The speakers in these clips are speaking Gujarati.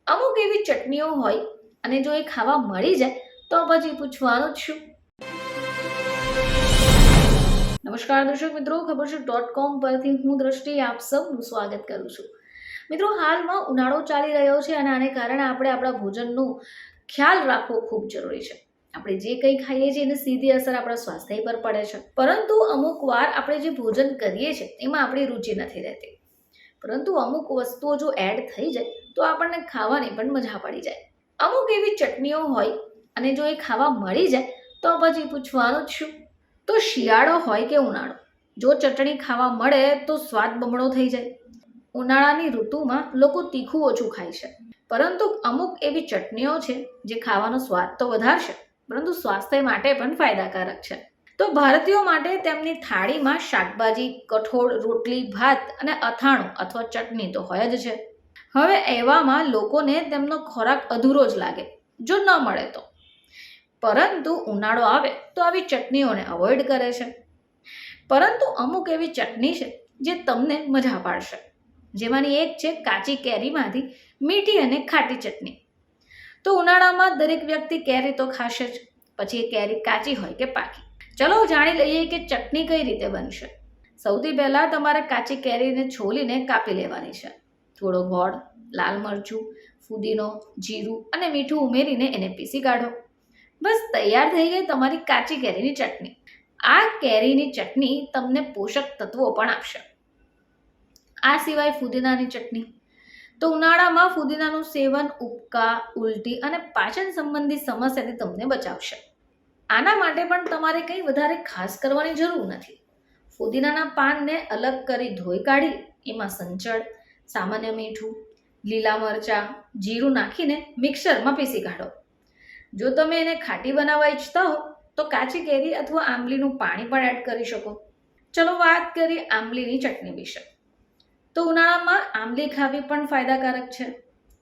અમુક એવી ચટણીઓ હોય અને જો એ ખાવા મળી જાય તો પછી પૂછવાનું જ શું. નમસ્કાર દર્શક મિત્રો, ખબરશું.com પરથી હું દ્રષ્ટિ આપ સૌનું સ્વાગત કરું છું. મિત્રો, હાલમાં ઉનાળો ચાલી રહ્યો છે અને આને કારણે આપણે આપણા ભોજનનો ખ્યાલ રાખવો ખૂબ જરૂરી છે. આપણે જે કંઈ ખાઈએ છીએ એની સીધી અસર આપણા સ્વાસ્થ્ય પર પડે છે, પરંતુ અમુક વાર આપણે જે ભોજન કરીએ છીએ એમાં આપણી રુચિ નથી રહેતી, પરંતુ અમુક વસ્તુઓ જો એડ થઈ જાય તો આપણને ખાવાની પણ મજા પડી જાય. અમુક એવી ચટણીઓ હોય અને જો એ ખાવા મળી જાય તો પછી પૂછવાનું જ શું. તો શિયાળો હોય કે ઉનાળો, જો ચટણી ખાવા મળે તો સ્વાદ બમણો થઈ જાય. ઉનાળાની ઋતુમાં લોકો તીખું ઓછું ખાય છે, પરંતુ અમુક એવી ચટણીઓ છે જે ખાવાનો સ્વાદ તો વધારશે, પરંતુ સ્વાસ્થ્ય માટે પણ ફાયદાકારક છે. તો ભારતીયો માટે તેમની થાળીમાં શાકભાજી, કઠોળ, રોટલી, ભાત અને અથાણું અથવા ચટણી તો હોય જ છે. હવે એવામાં લોકોને તેમનો ખોરાક અધૂરો જ લાગે જો ન મળે તો, પરંતુ ઉનાળો આવે તો આવી ચટણીઓને અવોઇડ કરે છે. પરંતુ અમુક એવી ચટણી છે જે તમને મજા પાડશે, જેમાંની એક છે કાચી કેરીમાંથી મીઠી અને ખાટી ચટણી. તો ઉનાળામાં દરેક વ્યક્તિ કેરી તો ખાશે જ, પછી એ કેરી કાચી હોય કે પાકી. ચલો જાણી લઈએ કે ચટણી કઈ રીતે બનશે. સૌથી પહેલા તમારે કાચી કેરીને છોલીને કાપી લેવાની છે. થોડો ગોળ, લાલ મરચું, ફુદીનો, જીરું અને મીઠું ઉમેરીને એને પીસી કાઢો. બસ તૈયાર થઈ ગઈ તમારી કાચી કેરીની ચટણી. આ કેરીની ચટણી તમને પોષક તત્વો પણ આપશે. આ સિવાય ફુદીનાની ચટણી. તો ઉનાળામાં ફુદીનાનું સેવન ઉબકા, ઉલટી અને પાચન સંબંધી સમસ્યાથી તમને બચાવશે. આના માટે પણ તમારે કંઈ વધારે ખાસ કરવાની જરૂર નથી. ફુદીનાના પાનને અલગ કરી ધોઈ કાઢી એમાં સંચળ, સામાન્ય મીઠું, લીલા મરચાં, જીરું નાખીને મિક્સરમાં પીસી કાઢો. જો તમે એને ખાટી બનાવવા ઈચ્છતા હો તો કાચી કેરી અથવા આંબલીનું પાણી પણ એડ કરી શકો. ચલો વાત કરીએ આંબલીની ચટણી વિશે. તો ઉનાળામાં આંબલી ખાવી પણ ફાયદાકારક છે,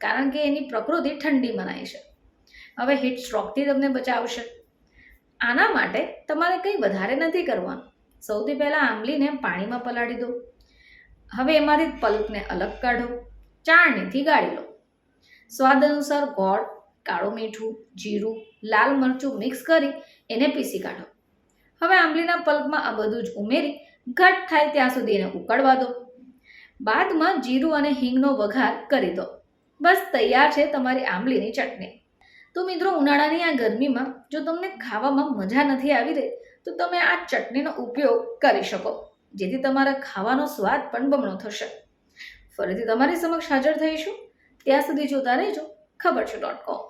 કારણ કે એની પ્રકૃતિ ઠંડી મનાય છે. હવે હીટ સ્ટ્રોકથી તમને બચાવશે. આના માટે તમારે કંઈ વધારે નથી કરવાનું. સૌથી પહેલાં આંબલીને પાણીમાં પલાળી દો. હવે એમાંથી પલ્પને અલગ કાઢો, ચાળણીથી ગાળી લો. સ્વાદ અનુસાર ગોળ, કાળું મીઠું, જીરું, લાલ મરચું મિક્સ કરી એને પીસી કાઢો. હવે આંબલીના પલ્પમાં આ બધું જ ઉમેરી ઘટ થાય ત્યાં સુધી એને ઉકળવા દો. બાદમાં જીરું અને હિંગનો વઘાર કરી દો. બસ તૈયાર છે તમારી આંબલીની ચટણી. તો મિત્રો, ઉનાળાની આ ગરમીમાં જો તમને ખાવામાં મજા નથી આવી રહી તો તમે આ ચટણીનો ઉપયોગ કરી શકો, જેથી તમારા ખાવાનો સ્વાદ પણ બમણો થશે. ફરીથી તમારી સમક્ષ હાજર થઈશું. ત્યાં સુધી જોતા રહેજો ખબરશું.com.